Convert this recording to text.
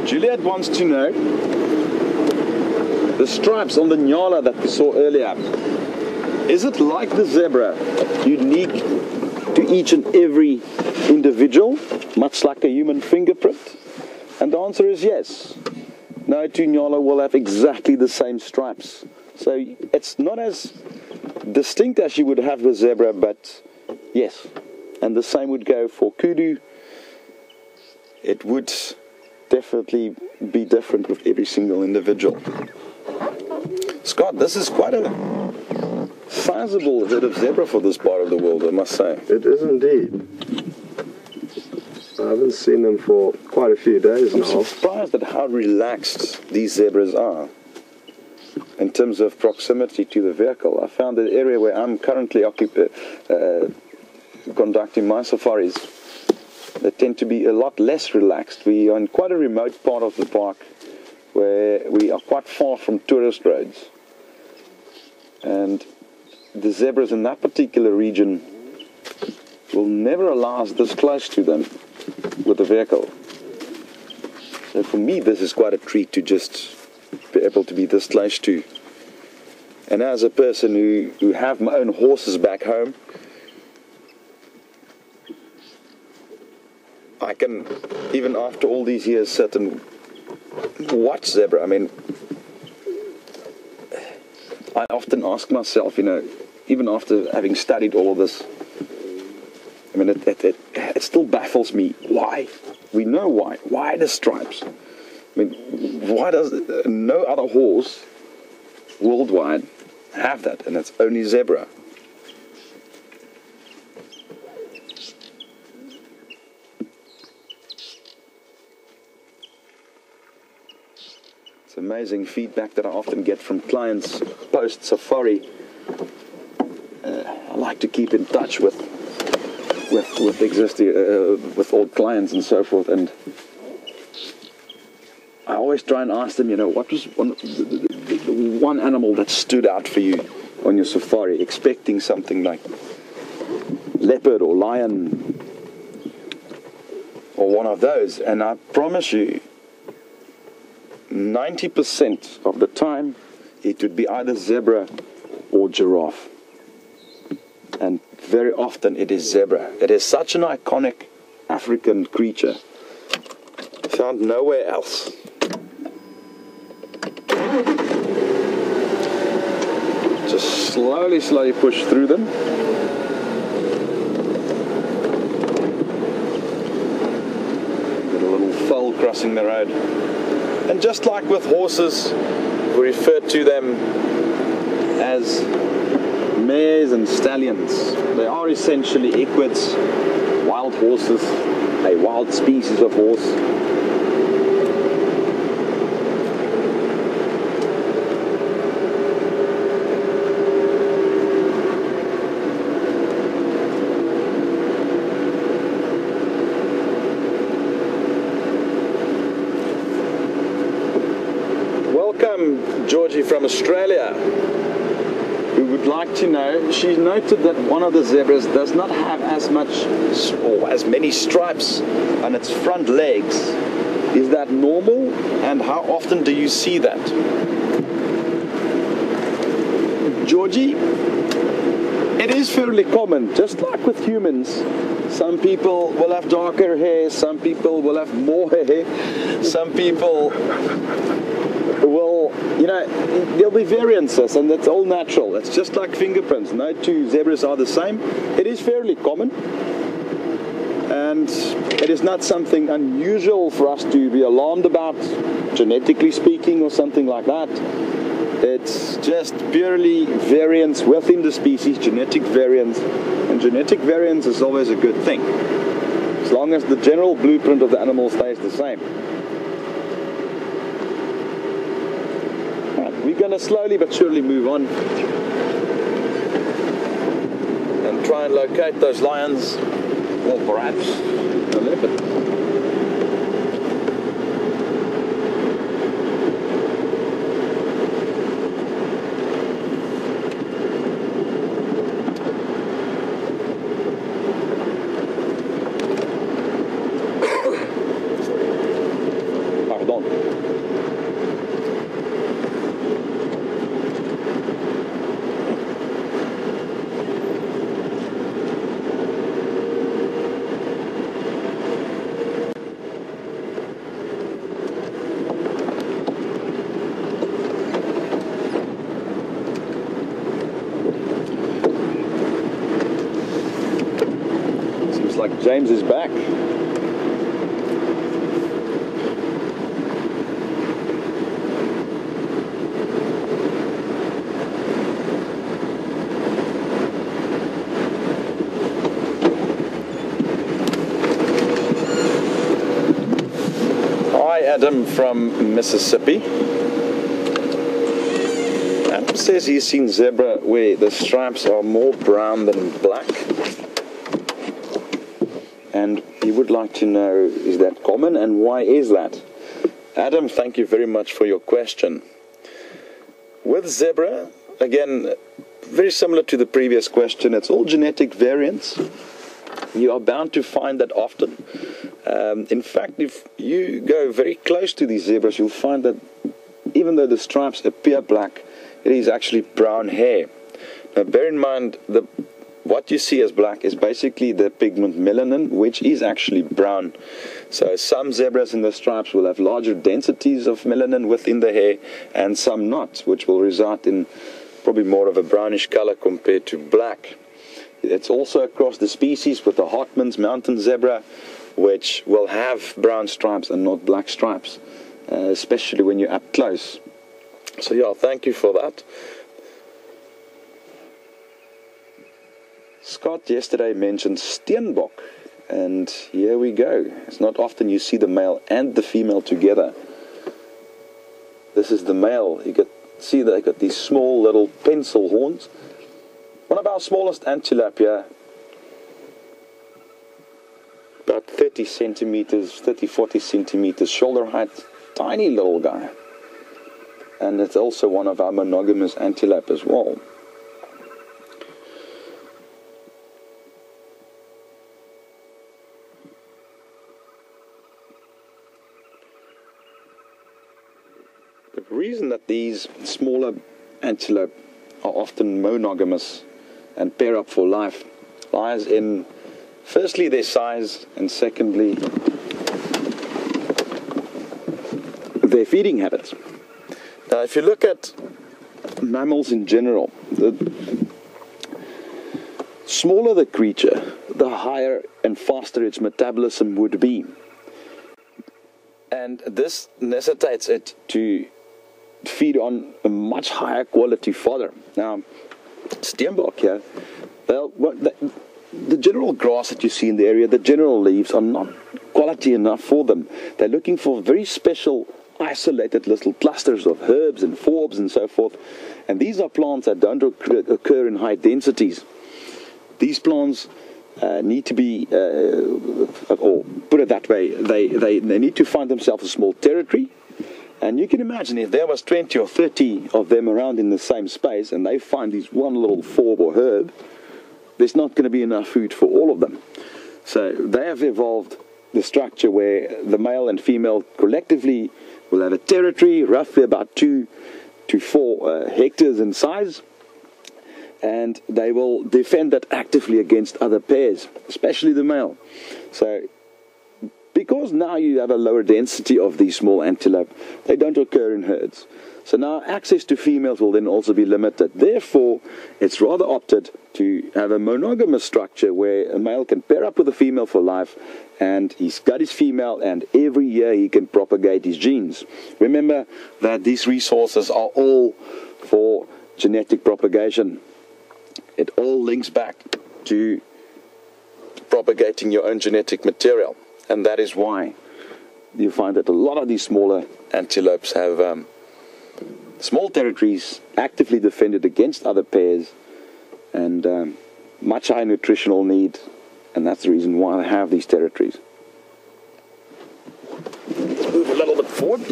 Juliet wants to know the stripes on the Nyala that we saw earlier. Is it like the zebra, unique to each and every individual, much like a human fingerprint? And the answer is yes. No two Nyala will have exactly the same stripes. So it's not as distinct as you would have with zebra, but yes. And the same would go for kudu. It would definitely be different with every single individual. Scott, this is quite a sizable herd of zebra for this part of the world, I must say. It is indeed. I haven't seen them for quite a few days now. I'm surprised at how relaxed these zebras are in terms of proximity to the vehicle. I found the area where I'm currently conducting my safaris, they tend to be a lot less relaxed. We are in quite a remote part of the park where we are quite far from tourist roads. And the zebras in that particular region will never allow us this close to them with the vehicle. So for me, this is quite a treat to just be able to be this close to. And as a person who have my own horses back home, I can, even after all these years, sit and watch zebra. I mean, I often ask myself, you know, even after having studied all of this, I mean, it still baffles me. Why? We know why. Why the stripes? I mean, why does no other horse worldwide have that, and it's only zebra? It's amazing feedback that I often get from clients post safari. I like to keep in touch with existing with old clients and so forth, and I always try and ask them, you know, what was the one animal that stood out for you on your safari, expecting something like leopard or lion or one of those, and I promise you 90% of the time it would be either zebra or giraffe. And very often it is zebra. It is such an iconic African creature, found nowhere else. Just slowly push through them. Got a little foal crossing the road. And just like with horses, we refer to them as mares and stallions. They are essentially equids, wild horses, a wild species of horse. Welcome, Georgie from Australia, who would like to know, she noted that one of the zebras does not have as much or as many stripes on its front legs. Is that normal, and how often do you see that? Georgie, it is fairly common, just like with humans. Some people will have darker hair, some people will have more hair, some people will, you know, there'll be variances, and that's all natural. It's just like fingerprints. No two zebras are the same. It is fairly common, and it is not something unusual for us to be alarmed about, genetically speaking, or something like that. It's just purely variance within the species, genetic variance, and genetic variance is always a good thing, as long as the general blueprint of the animal stays the same. We're going to slowly but surely move on and try and locate those lions, or perhaps a leopard. James is back. Hi, Adam from Mississippi. Adam says he's seen zebra where the stripes are more brown than black. And he would like to know, is that common and why is that? Adam, thank you very much for your question. With zebra, again, very similar to the previous question, it's all genetic variants. You are bound to find that often. In fact, if you go very close to these zebras, you'll find that even though the stripes appear black, it is actually brown hair. Now bear in mind, what you see as black is basically the pigment melanin, which is actually brown. So some zebras in the stripes will have larger densities of melanin within the hair, and some not, which will result in probably more of a brownish color compared to black. It's also across the species with the Hartmann's mountain zebra, which will have brown stripes and not black stripes, especially when you're up close. So yeah, thank you for that. Scott yesterday mentioned Steenbok, and here we go. It's not often you see the male and the female together. This is the male. You can see that they got these small little pencil horns. One of our smallest antelope here, about 30 centimeters, 40 centimeters shoulder height, tiny little guy. And it's also one of our monogamous antelope as well. The reason that these smaller antelope are often monogamous and pair up for life lies in, firstly, their size, and secondly, their feeding habits. Now, if you look at mammals in general, the smaller the creature, the higher and faster its metabolism would be. And this necessitates it to feed on a much higher quality fodder. Now, Steenbok here, well, the general grass that you see in the area, the general leaves are not quality enough for them. They're looking for very special isolated little clusters of herbs and forbs and so forth. And these are plants that don't occur in high densities. These plants need to be, or put it that way, they need to find themselves a small territory. And you can imagine if there was 20 or 30 of them around in the same space and they find these one little forb or herb, there's not going to be enough food for all of them. So they have evolved the structure where the male and female collectively will have a territory roughly about 2 to 4 hectares in size, and they will defend that actively against other pairs, especially the male. So because now you have a lower density of these small antelope, they don't occur in herds. So now access to females will then also be limited. Therefore, it's rather opted to have a monogamous structure where a male can pair up with a female for life, and he's got his female, and every year he can propagate his genes. Remember that these resources are all for genetic propagation. It all links back to propagating your own genetic material. And that is why you find that a lot of these smaller antelopes have small territories actively defended against other pairs, and much higher nutritional need, and that's the reason why they have these territories. Let's move a little bit forward.